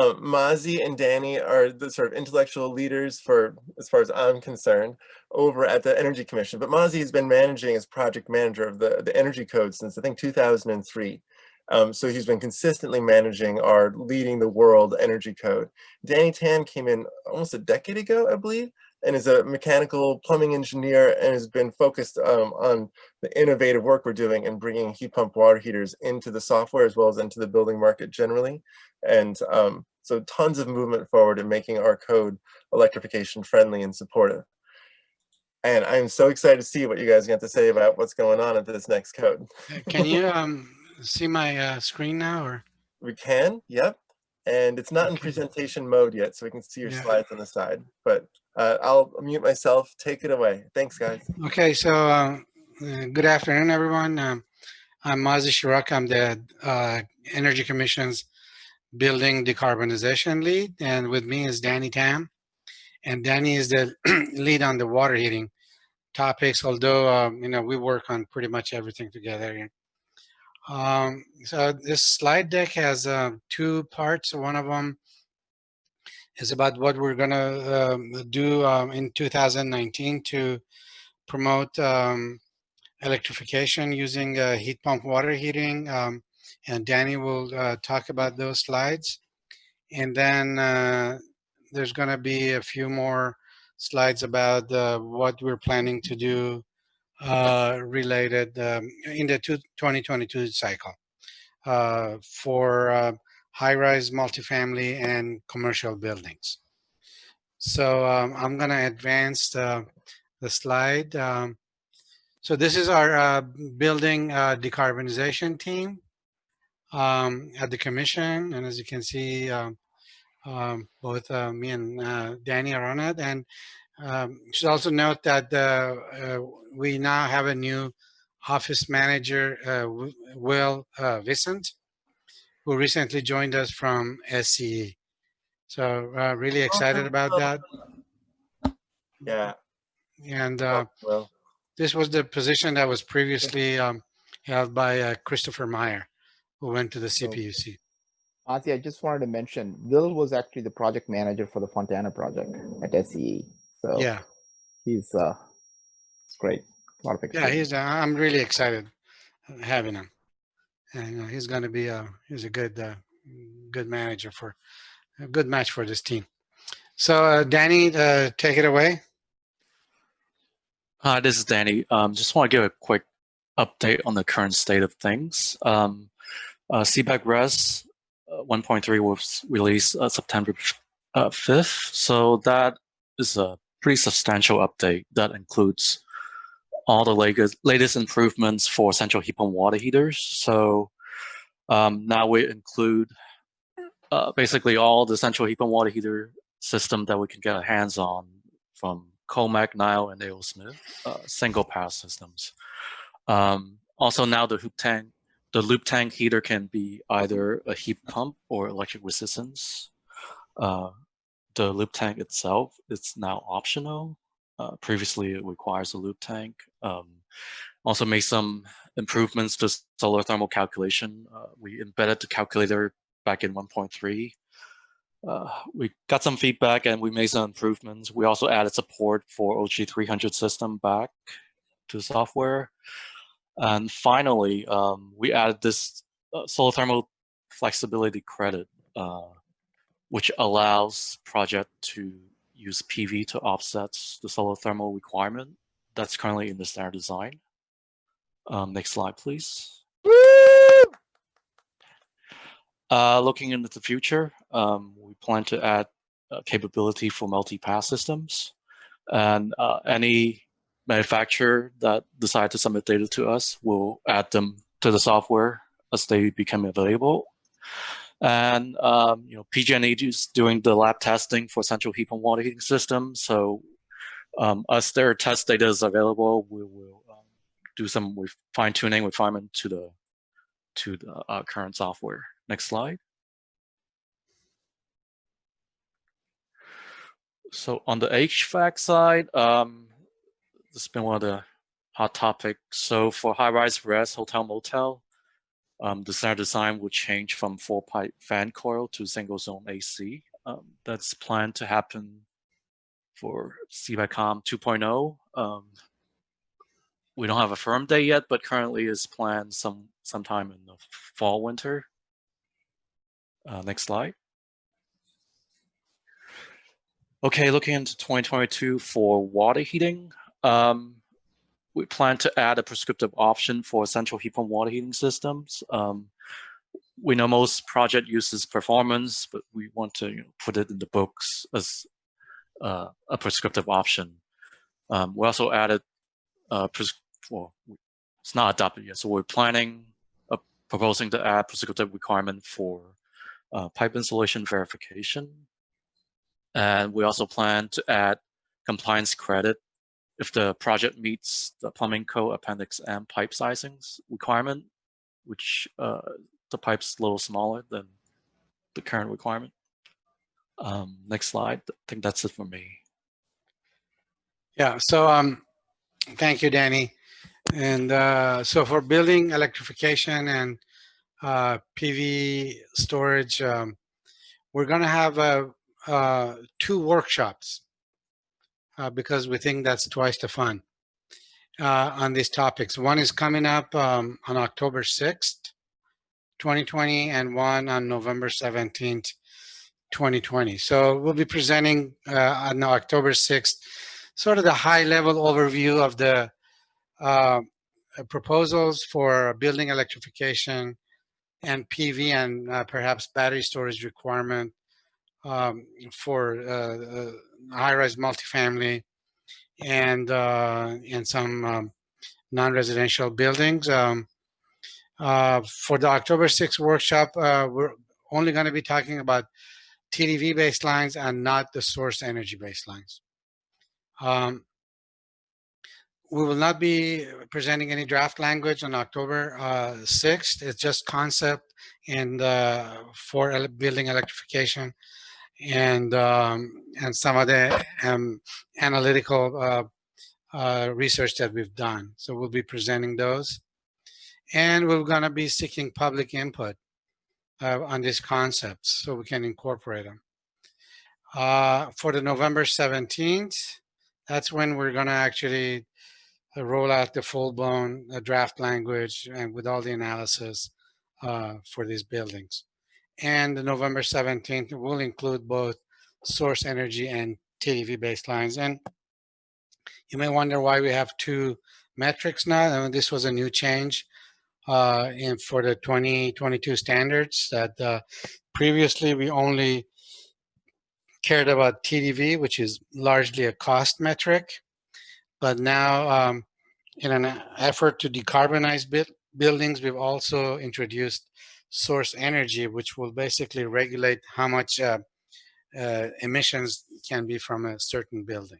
Mazi and Danny are the sort of intellectual leaders for, as far as I'm concerned, over at the Energy Commission. But Mazi has been managing as project manager of the Energy Code since I think 2003. So he's been consistently managing our leading the world energy code. Danny Tan came in almost a decade ago, I believe, and is a mechanical plumbing engineer and has been focused on the innovative work we're doing and bringing heat pump water heaters into the software as well as into the building market generally. And so tons of movement forward in making our code electrification friendly and supportive. And I'm so excited to see what you guys got to say about what's going on in this next code. Can you see my screen now, or? We can, yep. And it's not in Okay. presentation mode yet, so we can see your Yeah. slides on the side. But I'll mute myself. Take it away. Thanks, guys. Okay, so good afternoon, everyone. I'm Mazi Shirakh. I'm the Energy Commission's Building Decarbonization lead, and with me is Danny Tam. And Danny is the lead on the water heating topics, although we work on pretty much everything together. So this slide deck has two parts. One of them is about what we're going to do in 2019 to promote electrification using heat pump water heating. And Danny will talk about those slides. And then there's going to be a few more slides about what we're planning to do related in the 2022 cycle for high-rise multifamily and commercial buildings. So I'm going to advance the slide. So this is our building decarbonization team at the commission. And as you can see, both me and Danny are on it. And should also note that we now have a new office manager, Will Vicent, who recently joined us from SCE. So really excited about that. Yeah. And Well, this was the position that was previously held by Christopher Meyer, who went to the CPUC. Mazi, I just wanted to mention, Will was actually the project manager for the Fontana project at SCE. So yeah, he's it's great. A lot of experience. Yeah, I'm really excited having him, and he's going to be he's a good good manager for a good match for this team. So Danny, take it away. Hi, this is Danny. Just want to give a quick update on the current state of things. CPAC Res 1.3 was released September 5th, so that is a pretty substantial update that includes all the latest improvements for central heat pump water heaters. So now we include basically all the central heat pump water heater system that we can get our hands on from Comac, Nile, and A.O. Smith, single pass systems. Also now the loop tank heater can be either a heat pump or electric resistance. The loop tank itself is now optional. Previously, it requires a loop tank. Also made some improvements to solar thermal calculation. We embedded the calculator back in 1.3. We got some feedback and we made some improvements. We also added support for OG300 system back to the software. And finally, we added this solar thermal flexibility credit, which allows project to use PV to offset the solar thermal requirement that's currently in the standard design. Next slide, please. Looking into the future, we plan to add capability for multi-pass systems, and any manufacturer that decide to submit data to us will add them to the software as they become available. And PG&E is doing the lab testing for central heat pump water heating system. So as their test data is available, we will do some fine-tuning refinement to the current software. Next slide. So on the HVAC side, this has been one of the hot topics. So for high-rise res, hotel, motel, The standard design will change from 4-pipe fan coil to single zone AC. That's planned to happen for CBACOM 2.0. We don't have a firm date yet, but currently is planned sometime in the fall, winter. Next slide. Okay, looking into 2022 for water heating. We plan to add a prescriptive option for central heat pump water heating systems. We know most project uses performance, but we want to put it in the books as a prescriptive option. We also added, well, it's not adopted yet, so we're proposing to add prescriptive requirement for pipe installation verification. And we also plan to add compliance credit if the project meets the plumbing code appendix M pipe sizings requirement, which the pipe's a little smaller than the current requirement. Next slide. I think that's it for me. Yeah, so thank you, Danny. And so for building electrification and PV storage, we're going to have 2 workshops because we think that's twice the fun on these topics. One is coming up on October 6th, 2020, and one on November 17th, 2020. So we'll be presenting on October 6th sort of the high-level overview of the proposals for building electrification and PV and perhaps battery storage requirement for high-rise multifamily and some non-residential buildings. For the October 6th workshop, we're only going to be talking about TDV baselines and not the source energy baselines. We will not be presenting any draft language on October 6th. It's just concept and for building electrification and some of the analytical research that we've done. So we'll be presenting those. And we're going to be seeking public input on these concepts so we can incorporate them. For the November 17th, that's when we're going to actually roll out the full-blown draft language and with all the analysis for these buildings. And the November 17th will include both source energy and TDV baselines. And you may wonder why we have 2 metrics now. I mean, this was a new change for the 2022 standards that previously we only cared about TDV, which is largely a cost metric. But now in an effort to decarbonize buildings, we've also introduced source energy, which will basically regulate how much emissions can be from a certain building.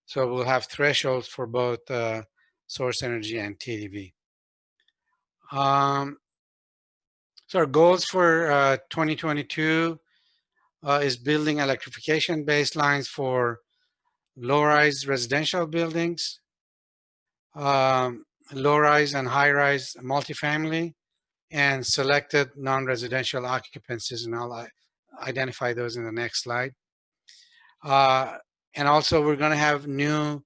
So we'll have thresholds for both source energy and TDV. So our goals for 2022 is building electrification baselines for low-rise residential buildings, low-rise and high-rise multifamily, and selected non-residential occupancies, and I'll identify those in the next slide. And also we're going to have new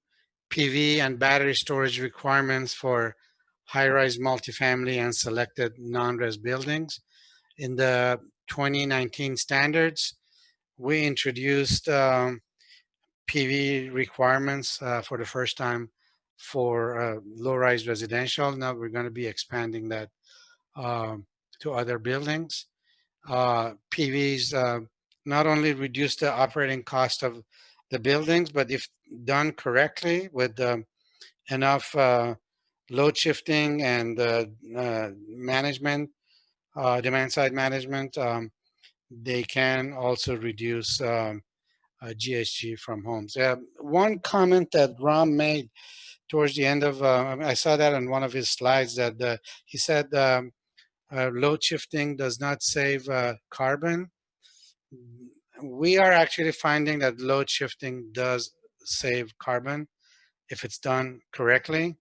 PV and battery storage requirements for high-rise multifamily and selected non-res buildings. In the 2019 standards, we introduced PV requirements for the first time for low-rise residential. Now we're going to be expanding that to other buildings. PVs not only reduce the operating cost of the buildings, but if done correctly with enough load shifting and management, demand-side management, they can also reduce GHG from homes. One comment that Ram made towards the end of, I saw that on one of his slides, that he said load shifting does not save carbon. We are actually finding that load shifting does save carbon if it's done correctly.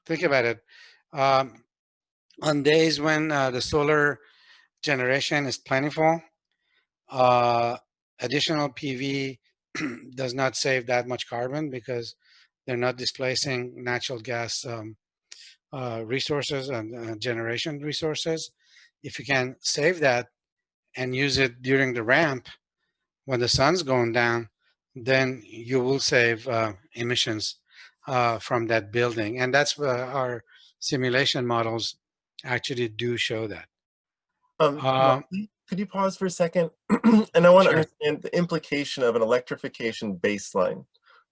Think about it. On days when the solar generation is plentiful, uh, additional PV does not save that much carbon because they're not displacing natural gas resources and generation resources. If you can save that and use it during the ramp when the sun's going down, then you will save emissions from that building. And that's our simulation models actually do show that. Could you pause for a second? And I want to Sure. understand the implication of an electrification baseline.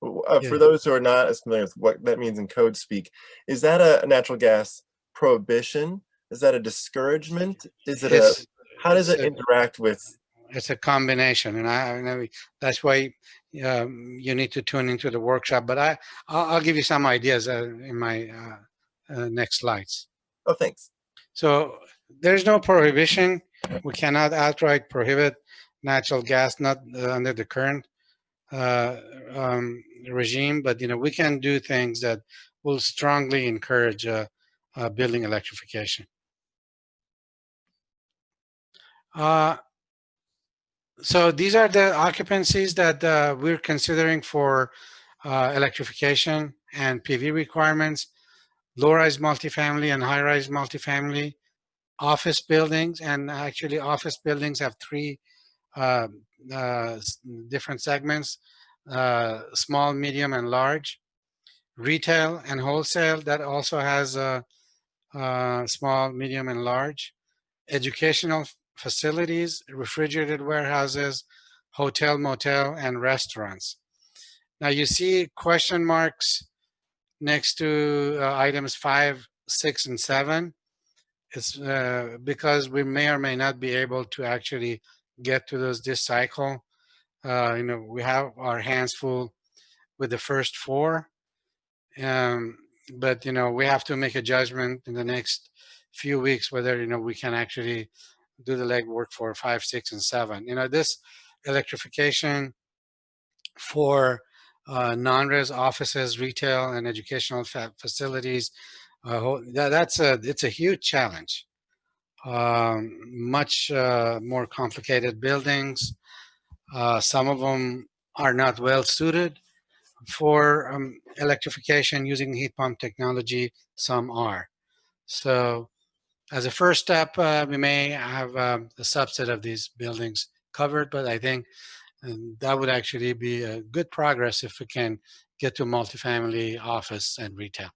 Yeah. For those who are not as familiar with what that means in code speak, is that a natural gas prohibition? Is that a discouragement? Is it a, how does it interact with? It's a combination, and I know that's why you need to tune into the workshop. But I'll give you some ideas in my next slides. Oh, thanks. So there's no prohibition. We cannot outright prohibit natural gas, not under the current regime, but we can do things that will strongly encourage building electrification. So these are the occupancies that we're considering for electrification and PV requirements: low-rise multifamily and high-rise multifamily, office buildings, and actually office buildings have three different segments: small, medium, and large. Retail and wholesale, that also has small, medium, and large. Educational facilities, refrigerated warehouses, hotel, motel, and restaurants. Now you see question marks next to items 5, 6, and 7. It's because we may or may not be able to actually get to those this cycle. We have our hands full with the first 4. But we have to make a judgment in the next few weeks whether we can actually do the legwork for 5, 6, and 7. This electrification for non-res offices, retail, and educational facilities, it's a huge challenge. Much more complicated buildings. Some of them are not well suited for electrification using heat pump technology. Some are. So as a first step, we may have a subset of these buildings covered, but I think that would actually be a good progress if we can get to multifamily, office, and retail.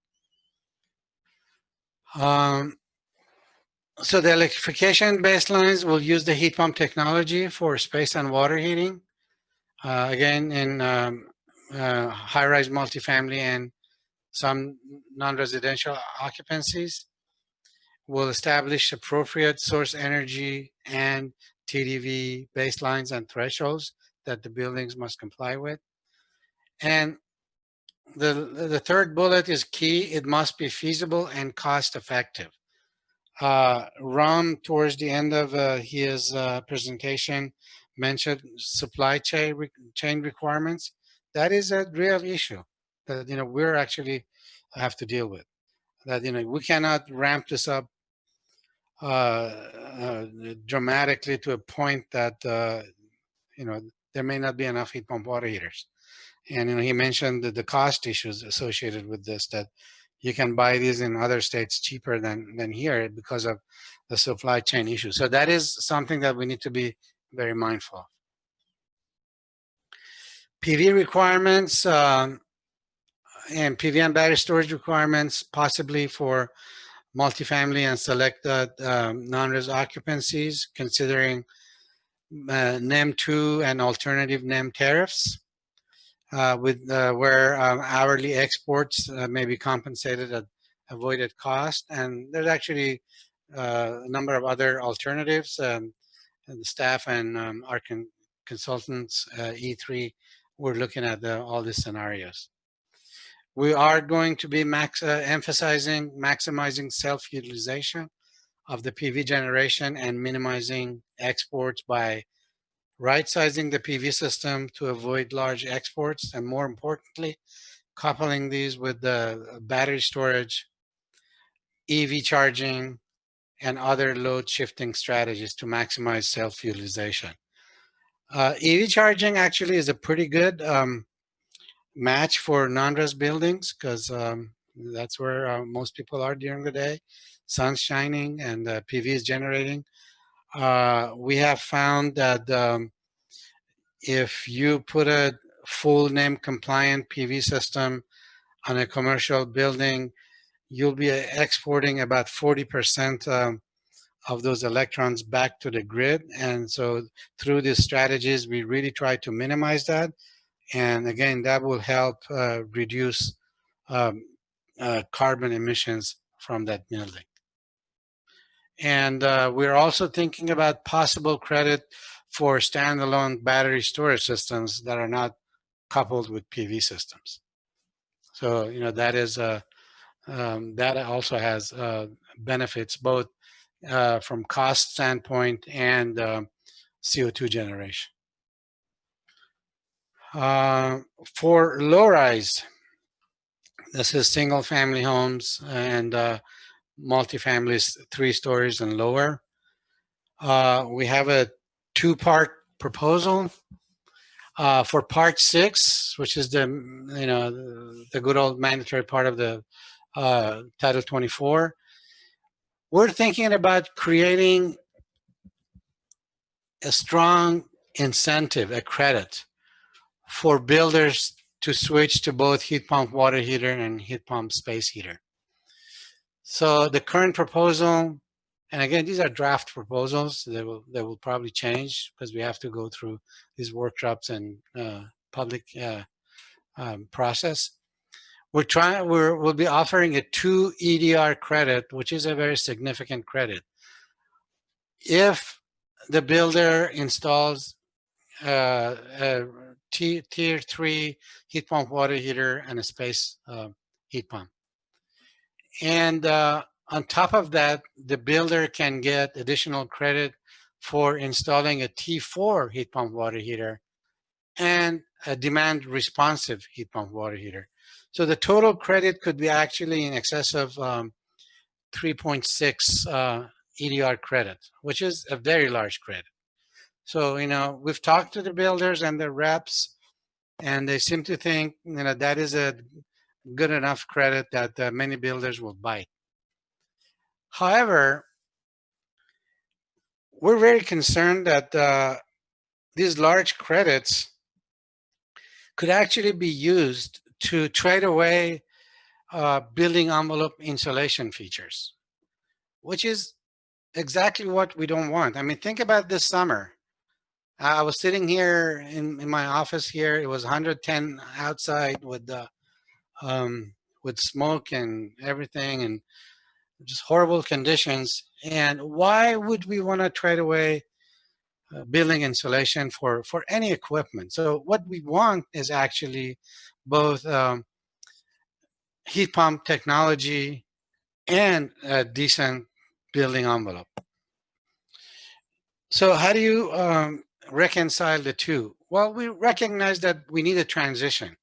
So the electrification baselines will use the heat pump technology for space and water heating. Again, in high-rise multifamily and some non-residential occupancies. Will establish appropriate source energy and TDV baselines and thresholds that the buildings must comply with. And the third bullet is key. It must be feasible and cost effective. Ram, towards the end of his presentation, mentioned supply chain requirements. That is a real issue that we're actually have to deal with. That we cannot ramp this up dramatically to a point that there may not be enough heat pump water heaters. And he mentioned the cost issues associated with this, that you can buy these in other states cheaper than here because of the supply chain issue. So that is something that we need to be very mindful of. PV requirements and PV and battery storage requirements, possibly for multifamily and select non-res occupancies, considering NEM 2 and alternative NEM tariffs, where hourly exports may be compensated at avoided cost. And there's actually a number of other alternatives. And the staff and our consultants, E3, we're looking at all these scenarios. We are going to be emphasizing maximizing self-utilization of the PV generation and minimizing exports by right-sizing the PV system to avoid large exports, and more importantly, coupling these with the battery storage, EV charging, and other load shifting strategies to maximize self-utilization. EV charging actually is a pretty good match for non-res buildings because that's where most people are during the day. Sun's shining and PV is generating. We have found that if you put a full NEM compliant PV system on a commercial building, you'll be exporting about 40% of those electrons back to the grid. And so through these strategies, we really try to minimize that. And again, that will help reduce carbon emissions from that building. And we're also thinking about possible credit for standalone battery storage systems that are not coupled with PV systems. So, you know, that is that also has benefits both from cost standpoint and CO2 generation. For low-rise, this is single-family homes and multifamilies, 3 stories and lower. We have a 2-part proposal. For part 6, which is the the good old mandatory part of the Title 24, we're thinking about creating a strong incentive, a credit for builders to switch to both heat pump water heater and heat pump space heater. So the current proposal, and again, these are draft proposals. They will probably change because we have to go through these workshops and public process. We'll be offering a 2 EDR credit, which is a very significant credit. If the builder installs a tier 3 heat pump water heater and a space heat pump. And on top of that, the builder can get additional credit for installing a T4 heat pump water heater and a demand responsive heat pump water heater. So the total credit could be actually in excess of 3.6 EDR credit, which is a very large credit. So, you know, we've talked to the builders and the reps, and they seem to think, you know, that is a good enough credit that many builders will bite. However, we're very concerned that these large credits could actually be used to trade away building envelope insulation features, which is exactly what we don't want. I mean, think about this summer. I was sitting here in my office here. It was 110 outside with smoke and everything, and just horrible conditions. And why would we want to trade away building insulation for any equipment? So what we want is actually both heat pump technology and a decent building envelope. So how do you reconcile the two? Well, we recognize that we need a transition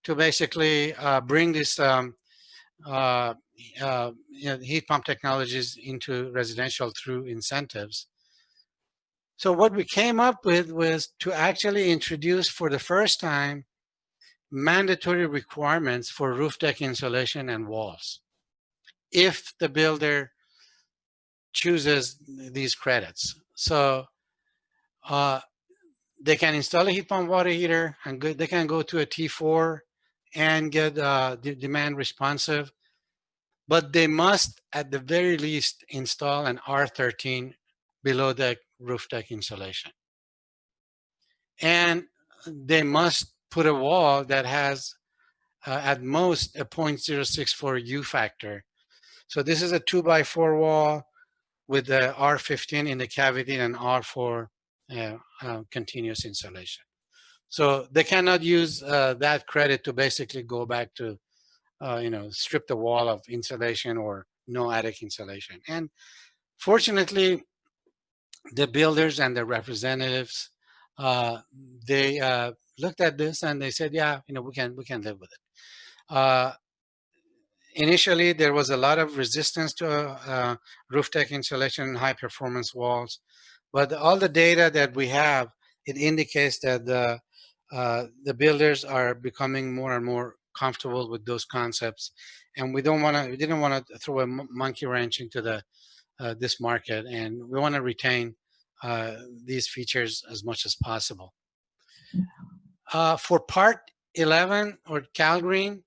to basically bring this heat pump technologies into residential through incentives. So what we came up with was to actually introduce for the first time mandatory requirements for roof deck insulation and walls if the builder chooses these credits. So they can install a heat pump water heater and they can go to a T4 and get demand responsive, but they must at the very least install an R13 below deck roof deck insulation. And they must put a wall that has at most a 0.064 U factor. So this is a 2x4 wall with the R15 in the cavity and R4 continuous insulation. So they cannot use that credit to basically go back to, strip the wall of insulation or no attic insulation. And fortunately, the builders and the representatives, they looked at this and they said, yeah, we can live with it. initially there was a lot of resistance to roof deck insulation and high performance walls, but all the data that we have, it indicates that the builders are becoming more and more comfortable with those concepts, and we didn't want to throw a monkey wrench into this market, and we want to retain these features as much as possible. For part 11 or CalGreen,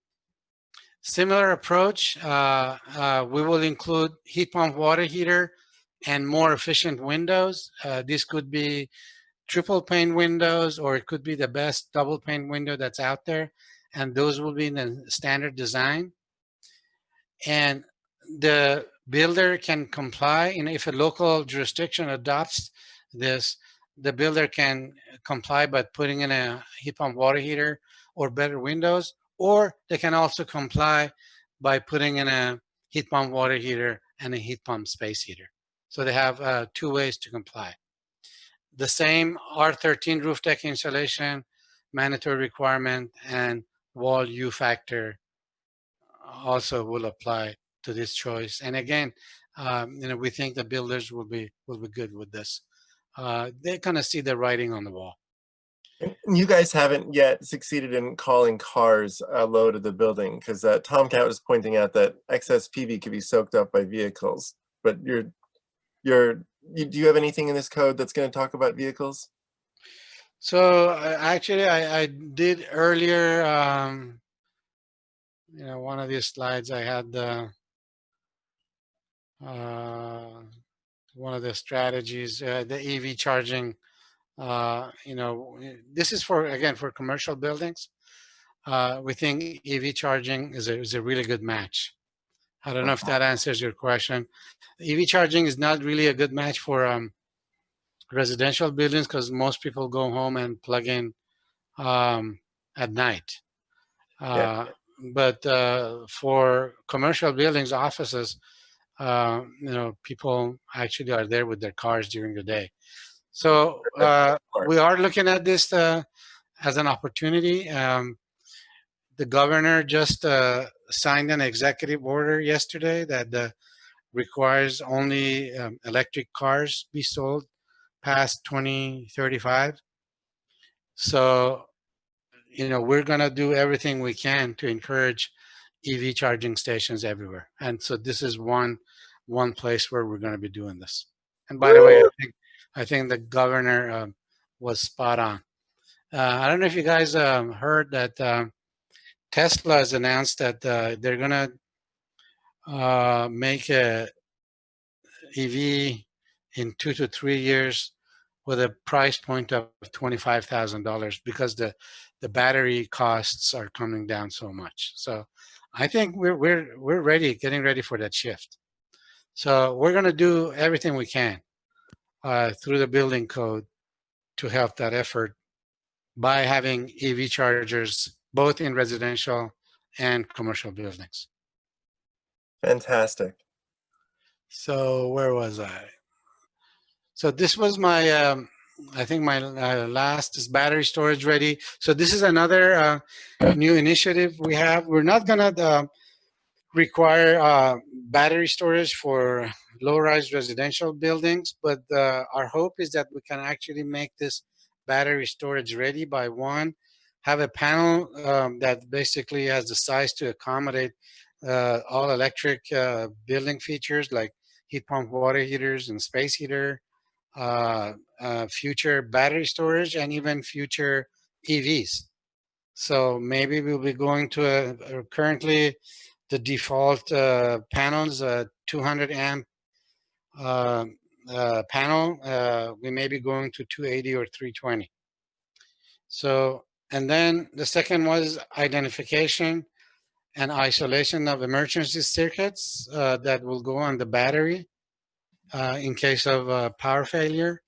similar approach. We will include heat pump water heater and more efficient windows. This could be triple pane windows, or it could be the best double pane window that's out there, and those will be in the standard design. And the builder can comply, and if a local jurisdiction adopts this, the builder can comply by putting in a heat pump water heater or better windows, or they can also comply by putting in a heat pump water heater and a heat pump space heater. So they have 2 ways to comply. The same R13 roof deck insulation, mandatory requirement, and wall U factor also will apply to this choice. And again, we think the builders will be good with this. They kind of see the writing on the wall. And you guys haven't yet succeeded in calling cars low to the building, because Tomcat was pointing out that excess PV could be soaked up by vehicles. But do you have anything in this code that's going to talk about vehicles? So actually, I did earlier. One of these slides I had one of the strategies, the EV charging. This is for commercial buildings. We think EV charging is a really good match. I don't know if that answers your question. EV charging is not really a good match for residential buildings, because most people go home and plug in at night. Yeah. But for commercial buildings, offices, people actually are there with their cars during the day. So we are looking at this as an opportunity. The governor just signed an executive order yesterday that requires only electric cars be sold past 2035. So, we're going to do everything we can to encourage EV charging stations everywhere. And so this is one place where we're going to be doing this. And by the way, I think the governor was spot on. I don't know if you guys heard that Tesla has announced that they're going to make a EV in 2 to 3 years with a price point of $25,000, because the battery costs are coming down so much. So I think we're ready, getting ready for that shift. So we're going to do everything we can through the building code to help that effort by having EV chargers both in residential and commercial buildings. Fantastic. So where was I? So this was my, I think my last is battery storage ready. So this is another new initiative we have. We're not gonna require battery storage for low-rise residential buildings, but our hope is that we can actually make this battery storage ready by have a panel that basically has the size to accommodate all electric building features like heat pump water heaters and space heater, future battery storage, and even future EVs. So maybe we'll be going to currently the default panels, 200 amp panel. We may be going to 280 or 320. So, and then the second was identification and isolation of emergency circuits that will go on the battery in case of power failure,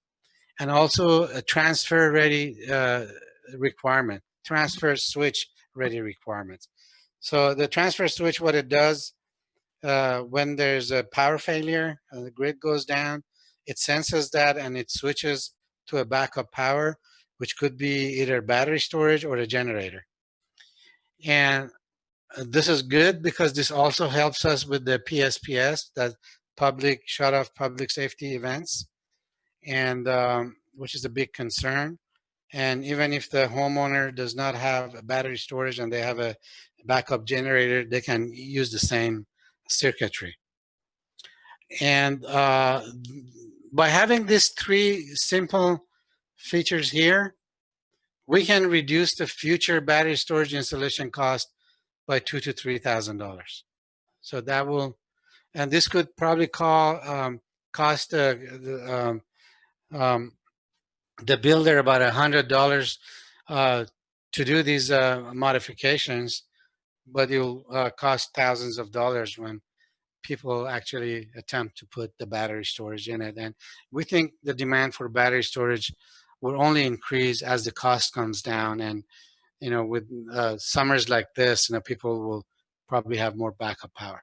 and also a transfer ready requirement, transfer switch ready requirements. So the transfer switch, what it does when there's a power failure, the grid goes down, it senses that and it switches to a backup power, which could be either battery storage or a generator. And This is good because this also helps us with the PSPS, that public shut-off public safety events, and which is a big concern. And even if the homeowner does not have a battery storage and they have a backup generator, they can use the same circuitry. And by having these three simple features here, we can reduce the future battery storage installation cost by $2,000 to $3,000. So that will, and this could probably cost the builder about $100 to do these modifications, but it will cost thousands of dollars when people actually attempt to put the battery storage in it. And we think the demand for battery storage will only increase as the cost comes down. And, you know, with summers like this, you know, people will probably have more backup power.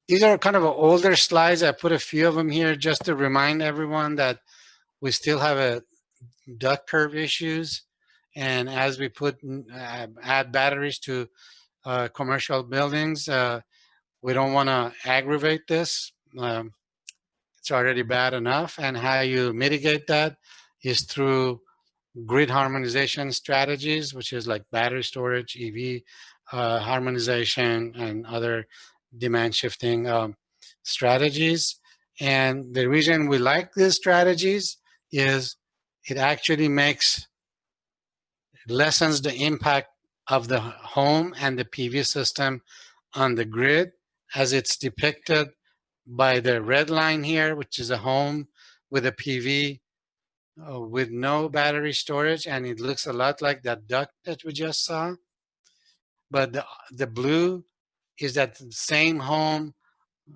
These are kind of older slides. I put a few of them here just to remind everyone that we still have a duct curve issues. And as we add batteries to commercial buildings, we don't want to aggravate this. It's already bad enough. And how you mitigate that is through grid harmonization strategies, which is like battery storage, EV harmonization, and other demand shifting strategies. And the reason we like these strategies is it actually lessens the impact of the home and the PV system on the grid, as it's depicted by the red line here, which is a home with a PV with no battery storage, and it looks a lot like that duct that we just saw. But the blue is that same home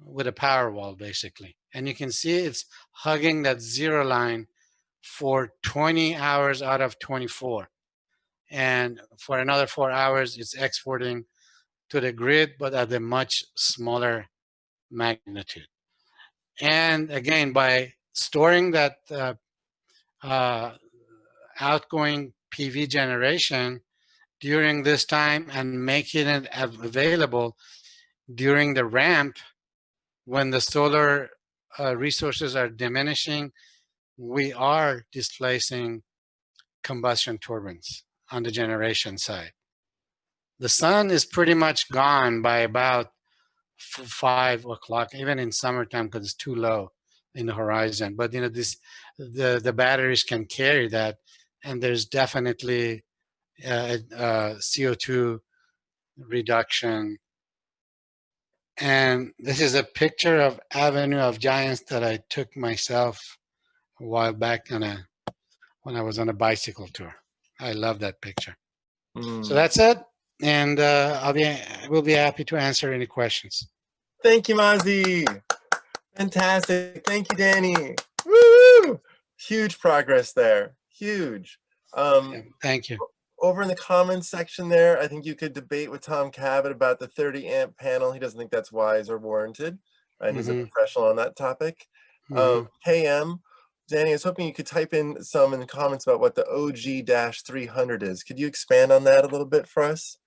with a power wall, basically. And you can see it's hugging that zero line for 20 hours out of 24. And for another 4 hours, it's exporting to the grid, but at a much smaller magnitude. And again, by storing that outgoing PV generation during this time and making it available during the ramp when the solar resources are diminishing, we are displacing combustion turbines on the generation side. The sun is pretty much gone by about 5 o'clock, even in summertime, because it's too low in the horizon. But you know, the batteries can carry that, and there's definitely CO2 reduction. And this is a picture of Avenue of Giants that I took myself a while back when I was on a bicycle tour. I love that picture. So that's it, and we'll be happy to answer any questions. Thank you, Mazi. Fantastic. Thank you, Danny. Woo! Huge progress there. Huge. Thank you. Over in the comments section there, I think you could debate with Tom Cabot about the 30 amp panel. He doesn't think that's wise or warranted. And he's a professional on that topic. KM, Danny, I was hoping you could type in some in the comments about what the OG-300 is. Could you expand on that a little bit for us?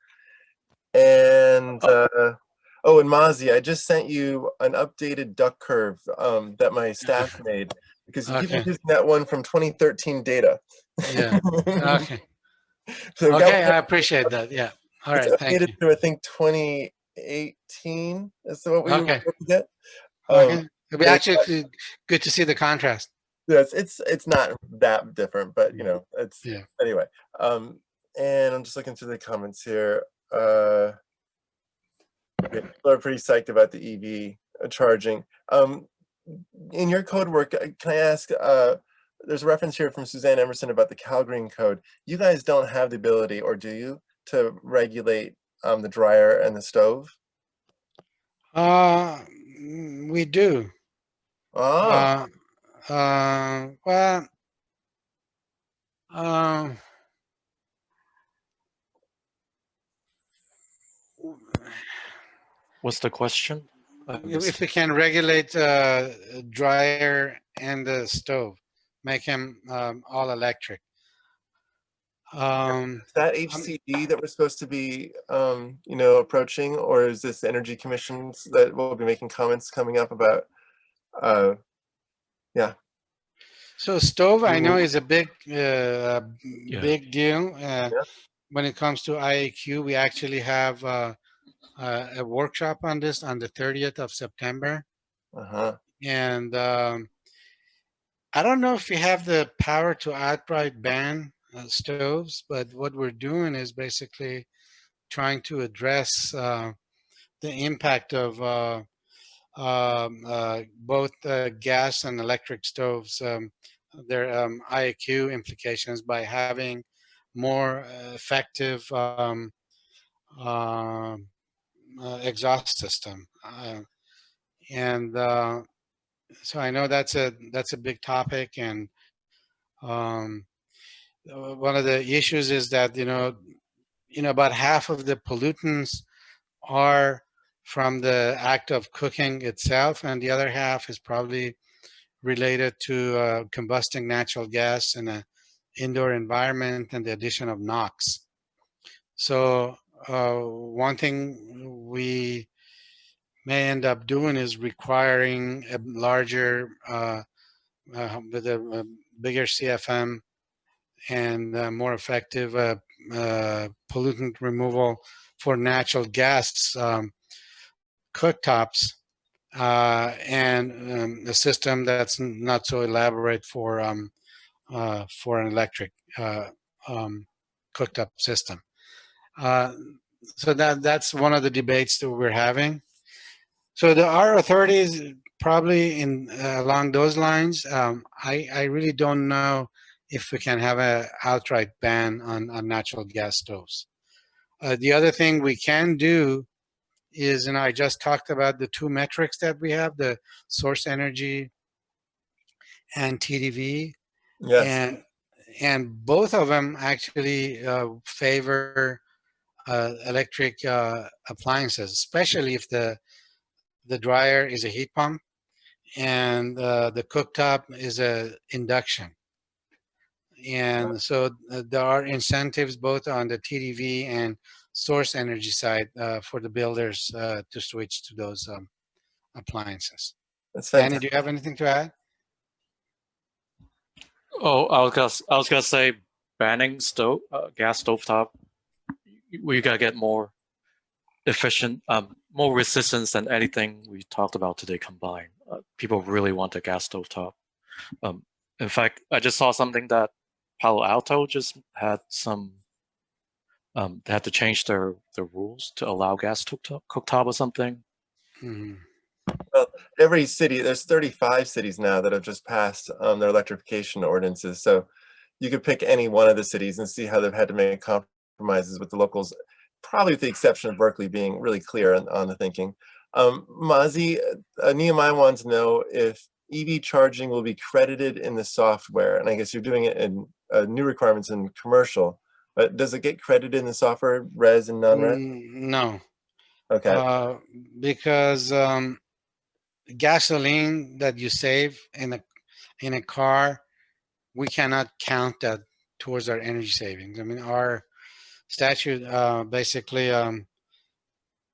And oh, and Mazi, I just sent you an updated duct curve that my staff made, because you keep using that one from 2013 data. Yeah. Okay. So okay, I appreciate that. Yeah. All right. Thank you. To, I think 2018 is what we were able to get. Okay. It'll be actually good to see the contrast. Yes, it's not that different, but you know, it's anyway. And I'm just looking through the comments here. People are pretty psyched about the EV charging. In your code work, can I ask, there's a reference here from Suzanne Emerson about the CalGreen code. You guys don't have the ability, or do you, to regulate the dryer and the stove? We do. Oh. Well, What's the question? if we can regulate dryer and the stove, make them all electric. Is that HCD that we're supposed to be, you know, approaching, or is this Energy Commissions that we'll be making comments coming up about? Yeah. So stove, I know, Mhm. is a big, Yeah. big deal. Yeah. When it comes to IAQ, we actually have a workshop on this on the 30th of September. Uh-huh. And I don't know if we have the power to outright ban stoves, but what we're doing is basically trying to address the impact of both gas and electric stoves, their IAQ implications by having more effective uh, exhaust system. And so I know that's a big topic, and um, one of the issues is that about half of the pollutants are from the act of cooking itself, and the other half is probably related to combusting natural gas in an indoor environment and the addition of NOx. So one thing we may end up doing is requiring a larger, with a bigger CFM and more effective pollutant removal for natural gas cooktops, and a system that's not so elaborate for an electric cooked up system. So that's one of the debates that we're having. So our authorities probably in along those lines. I really don't know if we can have a outright ban on natural gas stoves. The other thing we can do is, and I just talked about the two metrics that we have, the source energy and TDV, Yes. and both of them actually favor electric appliances, especially if the dryer is a heat pump and the cooktop is a induction. And so there are incentives both on the TDV and source energy side for the builders to switch to those appliances. That's Danny, do fantastic. you have anything to add? Oh, I was gonna say banning gas stovetop. We gotta get more efficient, more resistance than anything we talked about today combined. People really want a gas stovetop. In fact, I just saw something that Palo Alto just had some. They had to change their rules to allow gas cooktop or something. Mm-hmm. Well, every city, there's 35 cities now that have just passed their electrification ordinances. So you could pick any one of the cities and see how they've had to make compromises with the locals, probably with the exception of Berkeley being really clear on the thinking. Mazi, Nehemiah wants to know if EV charging will be credited in the software. And I guess you're doing it in new requirements in commercial, but does it get credited in the software, res and non-res? No, Okay. because gasoline that you save in a car, we cannot count that towards our energy savings. I mean, our statute basically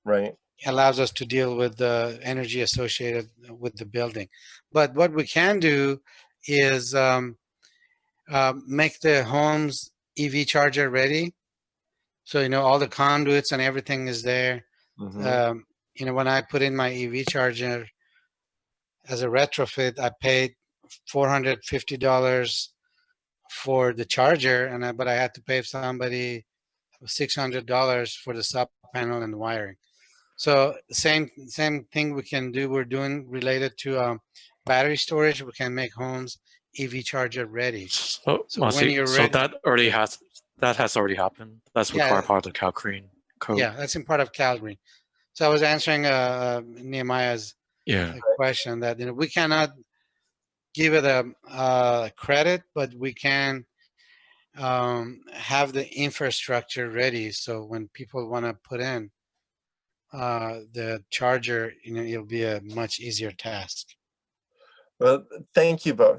Right. allows us to deal with the energy associated with the building. But what we can do is make the homes EV charger ready. So, all the conduits and everything is there. Mm-hmm. When I put in my EV charger as a retrofit, I paid $450 for the charger, but I had to pay somebody $600 for the sub panel and the wiring. So same thing we can do. We're doing related to battery storage. We can make homes EV charger ready. So, So when you're so ready, that has already happened. That's required yeah, part of the CalGreen code. yeah, that's in part of CalGreen. So I was answering Nehemiah's Yeah. question that we cannot give it a credit, but we can have the infrastructure ready. So when people want to put in the charger, it'll be a much easier task. Well, thank you both.